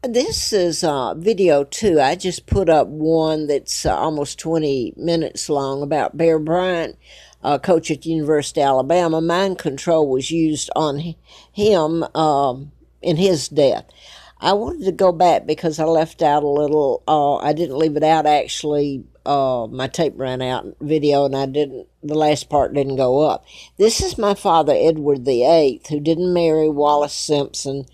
This is video two. I just put up one that's almost 20 minutes long about Bear Bryant, coach at the University of Alabama. Mind control was used on him in his death. I wanted to go back because I left out a little. I didn't leave it out actually. My tape ran out video, and I didn't. The last part didn't go up. This is my father, Edward VIII, who didn't marry Wallace Simpson.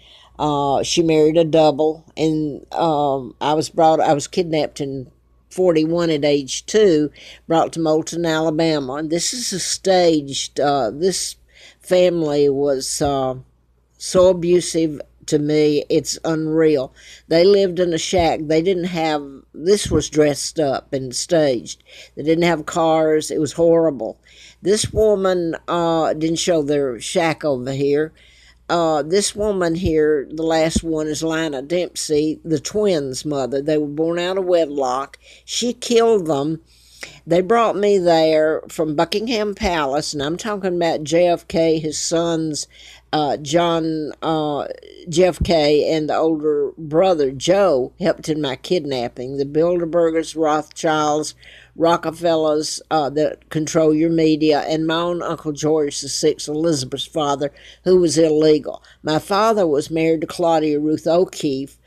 She married a double, and I was kidnapped in 41 at age 2, brought to Moulton, Alabama. And this is a staged, this family was so abusive to me, it's unreal. They lived in a shack. They didn't have, this was dressed up and staged. They didn't have cars. It was horrible. This woman didn't show their shack over here. This woman here, the last one, is Lina Dempsey, the twins' mother. They were born out of wedlock. She killed them. They brought me there from Buckingham Palace, and I'm talking about JFK, his sons, John JFK, and the older brother, Joe, helped in my kidnapping. The Bilderbergers, Rothschilds, Rockefellers that control your media, and my own Uncle George VI, Elizabeth's father, who was illegal. My father was married to Claudia Ruth O'Keefe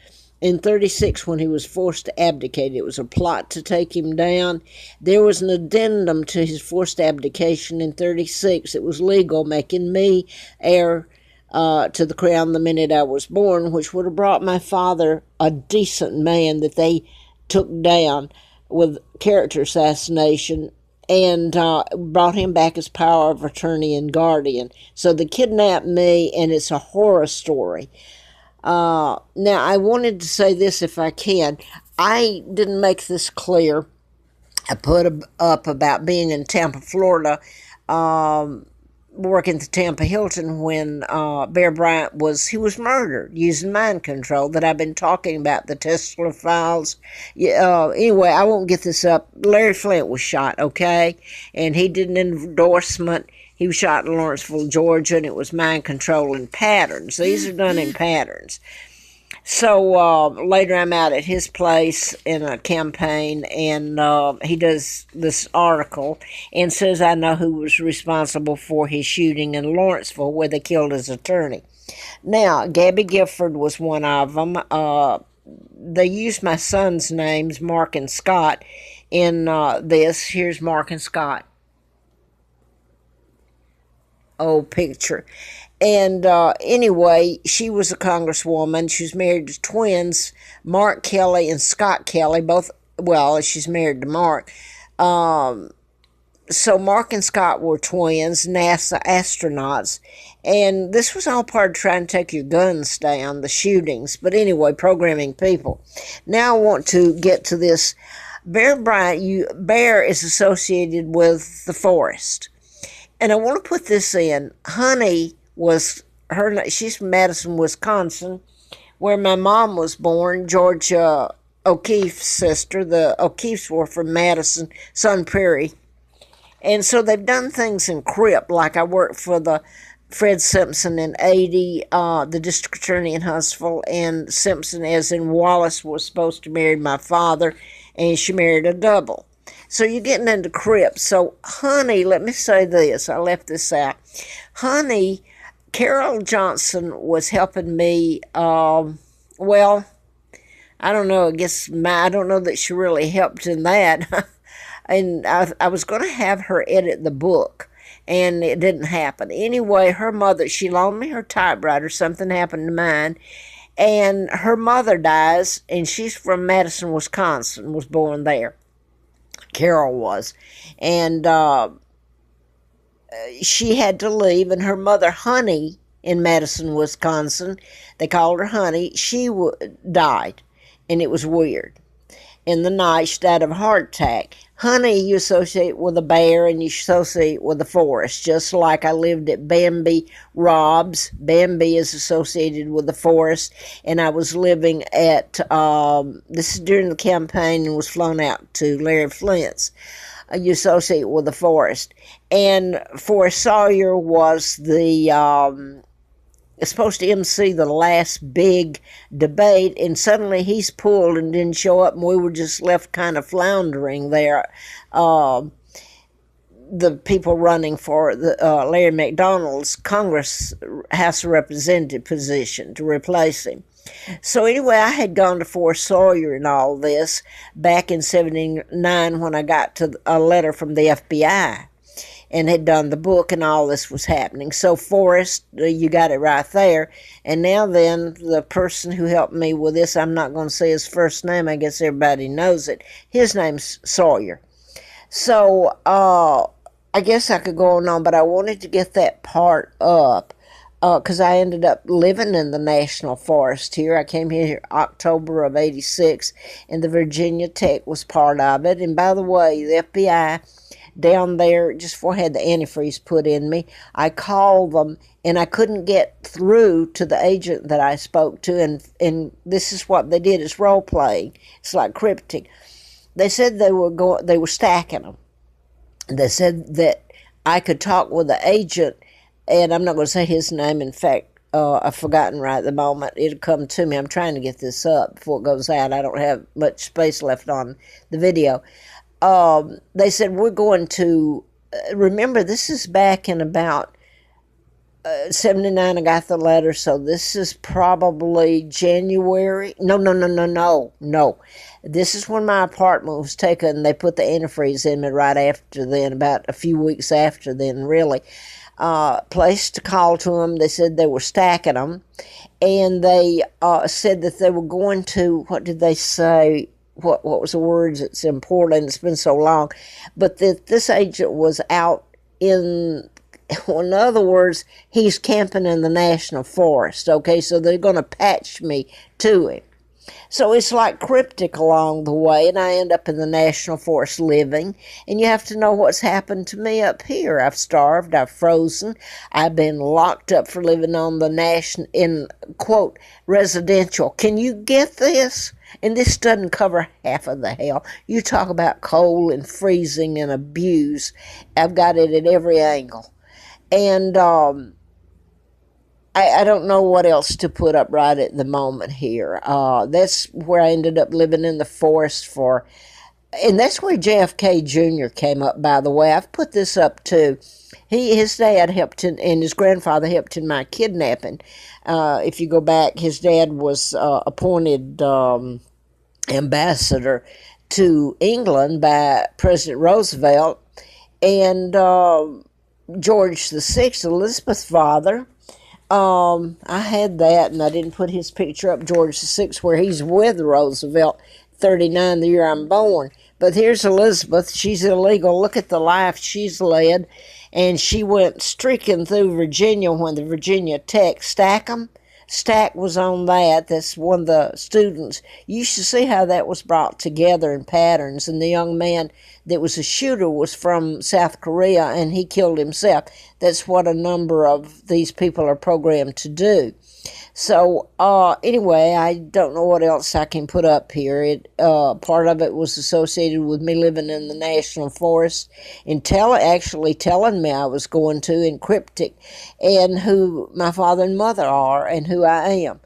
in 36 when he was forced to abdicate. It was a plot to take him down. There was an addendum to his forced abdication in 36. It was legal, making me heir to the crown the minute I was born, which would have brought my father, a decent man that they took down with character assassination, and brought him back as power of attorney and guardian. So they kidnapped me, and it's a horror story. Now, I wanted to say this if I can. I didn't make this clear. I put up about being in Tampa, Florida, working at the Tampa Hilton when Bear Bryant was murdered using mind control that I've been talking about, the Tesla files. Anyway, I won't get this up. Larry Flint was shot, okay? And he did an endorsement. He was shot in Lawrenceville, Georgia, and it was mind control in patterns. These are done in patterns. So later I'm out at his place in a campaign, and he does this article and says I know who was responsible for his shooting in Lawrenceville where they killed his attorney. Now, Gabby Gifford was one of them. They used my son's names, Mark and Scott, in this. Here's Mark and Scott. Old picture. And anyway, she was a congresswoman. She was married to twins, Mark Kelly and Scott Kelly, both, well, she's married to Mark. So Mark and Scott were twins, NASA astronauts. And this was all part of trying to take your guns down, the shootings. But anyway, programming people. Now I want to get to this. Bear Bryant, Bear is associated with the forest. And I want to put this in. Honey was her. She's from Madison, Wisconsin, where my mom was born. Georgia O'Keefe's sister. The O'Keefes were from Madison, Sun Prairie, and so they've done things in Crip. Like I worked for the Fred Simpson in 80, the district attorney in Huntsville, and Simpson, as in Wallace, was supposed to marry my father, and she married a double. So you're getting into Crip. So, Honey, let me say this. I left this out. Honey, Carol Johnson was helping me, well, I don't know. I don't know that she really helped in that. And I was going to have her edit the book, and it didn't happen. Anyway, her mother, she loaned me her typewriter. Something happened to mine. And her mother dies, and she's from Madison, Wisconsin, was born there. Carol was. And she had to leave, and her mother, Honey, in Madison, Wisconsin, they called her Honey, she died, and it was weird. In the night, she died of a heart attack. Honey, you associate with a bear, and you associate with the forest, just like I lived at Bambi Rob's. Bambi is associated with the forest, and I was living at, this is during the campaign, and was flown out to Larry Flint's. You associate with the forest. And Forrest Sawyer was the supposed to MC the last big debate, and suddenly he's pulled and didn't show up, and we were just left kind of floundering there. The people running for the Larry McDonald's Congress House of Representative position to replace him. So anyway, I had gone to Forrest Sawyer and all this back in '79 when I got to a letter from the FBI and had done the book, and all this was happening. So Forrest, you got it right there. And now then, the person who helped me with this, I'm not going to say his first name, I guess everybody knows it. His name's Sawyer. So I guess I could go on, but I wanted to get that part up because I ended up living in the National Forest here. I came here October of '86, and the Virginia Tech was part of it. And by the way, the FBI down there, just before I had the antifreeze put in me, I called them, and I couldn't get through to the agent that I spoke to, and this is what they did. It's role-playing. It's like cryptic. They said they were stacking them. They said that I could talk with the agent, and I'm not going to say his name. In fact, I've forgotten right at the moment. It'll come to me. I'm trying to get this up before it goes out. I don't have much space left on the video. They said, we're going to, remember, this is back in about '79. I got the letter, so this is probably January. No. This is when my apartment was taken. They put the antifreeze in me right after then, about a few weeks after then, really. Place to call to them. They said they were stacking them, and they said that they were going to, what did they say? What was the words? It's important. It's been so long. But that this agent was out in other words, he's camping in the National Forest, okay? So they're going to patch me to him. So it's like cryptic along the way, and I end up in the National Forest living, and you have to know what's happened to me up here. I've starved, I've frozen, I've been locked up for living on the in, quote, residential. Can you get this? And this doesn't cover half of the hell. You talk about cold and freezing and abuse. I've got it at every angle. And I don't know what else to put up right at the moment here. That's where I ended up living in the forest for, and that's where JFK Jr. came up, by the way. I've put this up too. His dad helped in, and his grandfather helped in my kidnapping. If you go back, his dad was appointed ambassador to England by President Roosevelt, and George VI, Elizabeth's father. I had that, and I didn't put his picture up, George VI, where he's with Roosevelt, 39, the year I'm born. But here's Elizabeth. She's illegal. Look at the life she's led. And she went streaking through Virginia when the Virginia Tech Stack was on that. That's one of the students. You should see how that was brought together in patterns. And the young man that was a shooter was from South Korea, and he killed himself. That's what a number of these people are programmed to do. So anyway, I don't know what else I can put up here. Part of it was associated with me living in the National Forest and actually telling me I was going to in cryptic, and who my father and mother are and who I am.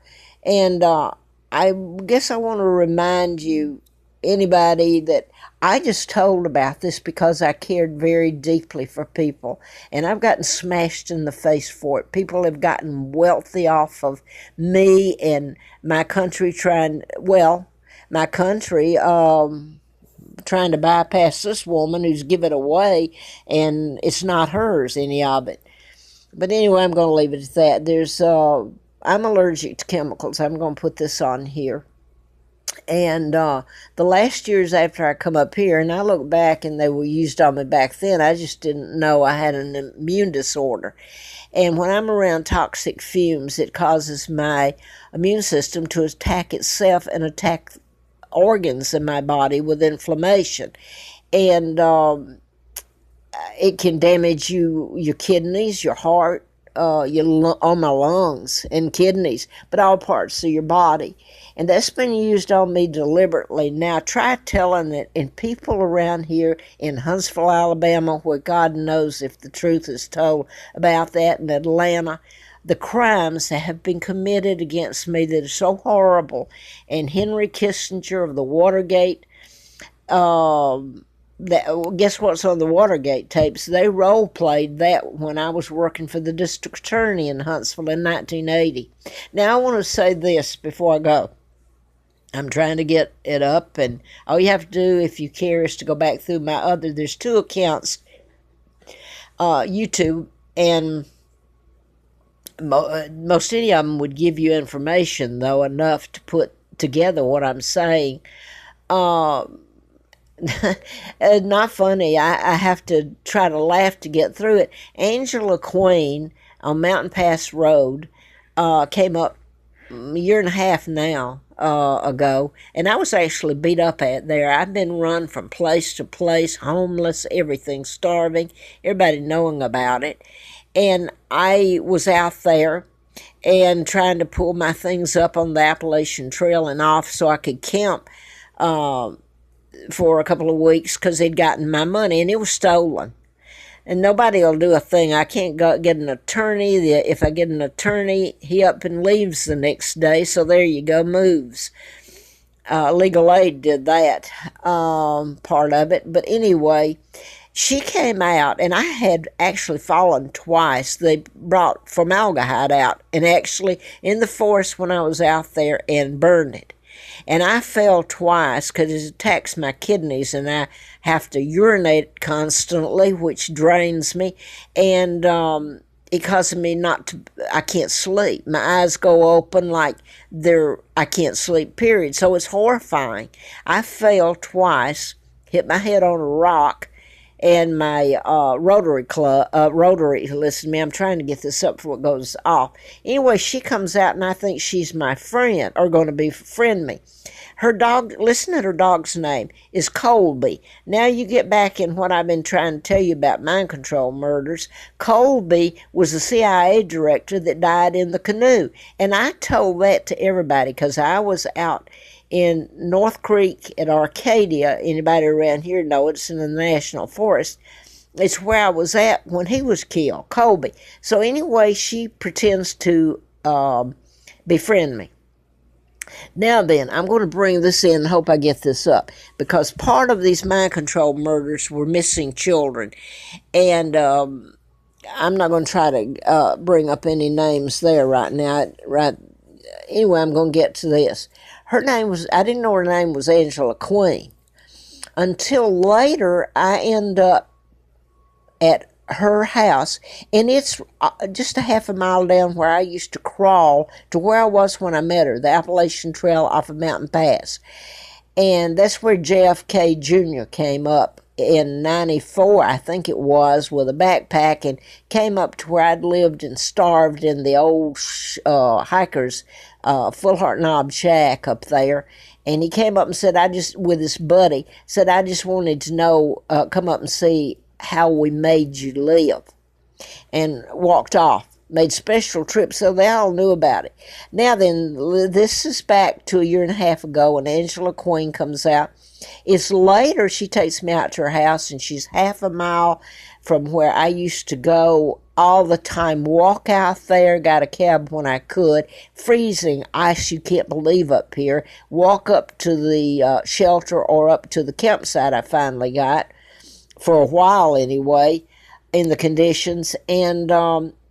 And I guess I want to remind you, anybody, that I just told about this because I cared very deeply for people, and I've gotten smashed in the face for it. People have gotten wealthy off of me and my country trying to bypass this woman who's give it away, and it's not hers, any of it. But anyway, I'm going to leave it at that. I'm allergic to chemicals. I'm going to put this on here. And the last years after I come up here, and I look back and they were used on me back then, I just didn't know I had an immune disorder. And when I'm around toxic fumes, it causes my immune system to attack itself and attack organs in my body with inflammation. And it can damage your kidneys, your heart, on my lungs and kidneys, but all parts of your body. And that's been used on me deliberately. Now, try telling it in people around here in Huntsville, Alabama, where God knows if the truth is told about that, in Atlanta, the crimes that have been committed against me that are so horrible. And Henry Kissinger of the Watergate, guess what's on the Watergate tapes? They role played that when I was working for the district attorney in Huntsville in 1980. Now I want to say this before I go. I'm trying to get it up, and all you have to do, if you care, is to go back through there's 2 accounts, YouTube, and most any of them would give you information, though, enough to put together what I'm saying. Not funny. I have to try to laugh to get through it. Angela Queen on Mountain Pass Road came up a year and a half now ago, and I was actually beat up at there. I've been run from place to place, homeless, everything, starving, everybody knowing about it. And I was out there and trying to pull my things up on the Appalachian Trail and off so I could camp for a couple of weeks because they'd gotten my money, and it was stolen. And nobody will do a thing. I can't get an attorney. If I get an attorney, he up and leaves the next day. So there you go, moves. Legal Aid did that part of it. But anyway, she came out, and I had actually fallen twice. They brought formaldehyde out, and actually in the forest when I was out there, and burned it. And I fell twice because it attacks my kidneys, and I have to urinate constantly, which drains me, and it causes me I can't sleep. My eyes go open like I can't sleep, period. So it's horrifying. I fell twice, hit my head on a rock, and my rotary, listen to me, I'm trying to get this up before it goes off. Anyway, she comes out, and I think she's my friend, or going to befriend me. Her dog, listen to her dog's name, is Colby. Now you get back in what I've been trying to tell you about mind control murders. Colby was the CIA director that died in the canoe. And I told that to everybody because I was out in North Creek at Arcadia. Anybody around here know it's in the National Forest. It's where I was at when he was killed, Colby. So anyway, she pretends to befriend me. Now then, I'm going to bring this in and hope I get this up, because part of these mind control murders were missing children. And I'm not going to try to bring up any names there right now. Anyway, I'm going to get to this. I didn't know her name was Angela Queen. Until later, I end up at her house, and it's just a half a mile down where I used to crawl to where I was when I met her, the Appalachian Trail off of Mountain Pass. And that's where JFK Jr. came up in 94, I think it was, with a backpack, and came up to where I'd lived and starved in the old hikers' Full Heart Knob shack up there. And he came up and said, with his buddy, said, I just wanted to know, come up and see how we made you live, and walked off. Made special trips, so they all knew about it. Now then, this is back to a year and a half ago, and Angela Queen comes out. It's later she takes me out to her house, and she's half a mile from where I used to go all the time. Walk out there, got a cab when I could. Freezing ice you can't believe up here. Walk up to the shelter or up to the campsite I finally got, for a while anyway, in the conditions. And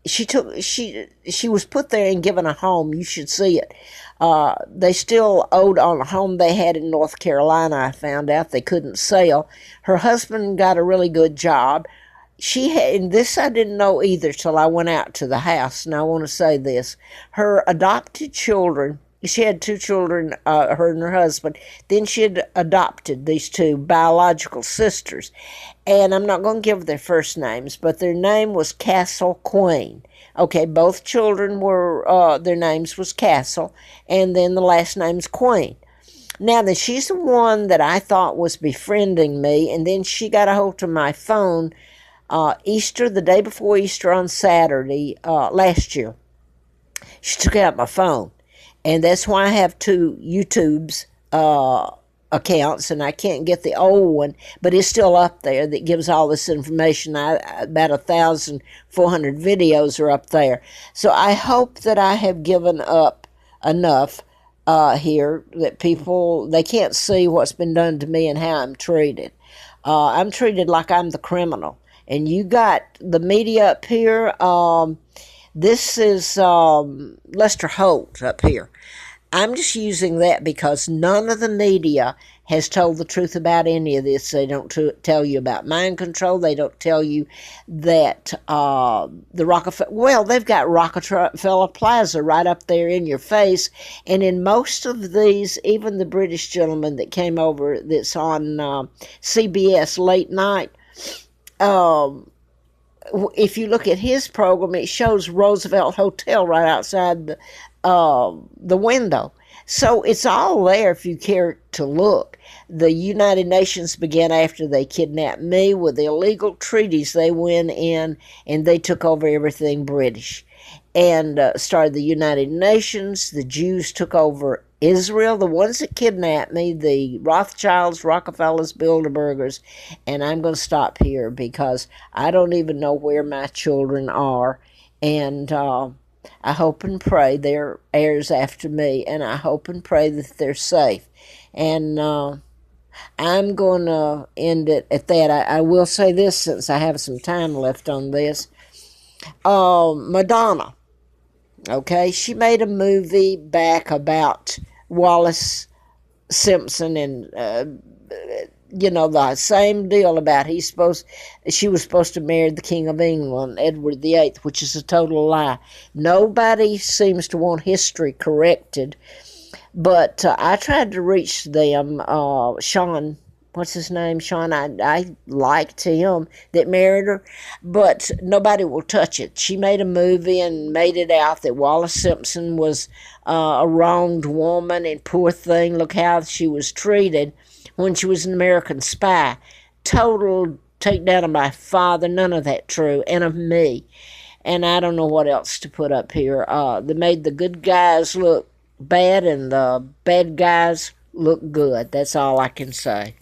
she was put there and given a home. You should see it. They still owed on a home they had in North Carolina. I found out they couldn't sell. Her husband got a really good job. And this I didn't know either till I went out to the house. And I want to say this: her adopted children. She had 2 children, her and her husband. Then she had adopted these 2 biological sisters. And I'm not going to give their first names, but their name was Castle Queen. Okay, both children were, their names was Castle, and then the last name's Queen. Now then, she's the one that I thought was befriending me, and then she got a hold of my phone Easter, the day before Easter on Saturday, last year. She took out my phone. And that's why I have 2 YouTubes accounts, and I can't get the old one, but it's still up there that gives all this information. About 1,400 videos are up there. So I hope that I have given up enough here that people, they can't see what's been done to me and how I'm treated. I'm treated like I'm the criminal. And you got the media up here. This is Lester Holt up here. I'm just using that because none of the media has told the truth about any of this. They don't tell you about mind control. They don't tell you that the Rockefeller, well, they've got Rockefeller Plaza right up there in your face. And in most of these, even the British gentleman that came over that's on CBS late night, if you look at his program, it shows Roosevelt Hotel right outside the window. So it's all there if you care to look. The United Nations began after they kidnapped me with illegal treaties. They went in and they took over everything British and started the United Nations. The Jews took over Israel, the ones that kidnapped me, the Rothschilds, Rockefellers, Bilderbergers, and I'm going to stop here because I don't even know where my children are, and I hope and pray they're heirs after me, and I hope and pray that they're safe. And I'm going to end it at that. I will say this since I have some time left on this. Madonna, okay, she made a movie back about Wallace Simpson and the same deal about she was supposed to marry the King of England, Edward VIII, which is a total lie. Nobody seems to want history corrected, but I tried to reach them. Sean, what's his name? Sean, I liked him that married her, but nobody will touch it. She made a movie and made it out that Wallace Simpson was a wronged woman, and poor thing, look how she was treated when she was an American spy. Total takedown of my father, none of that true, and of me. And I don't know what else to put up here. They made the good guys look bad and the bad guys look good. That's all I can say.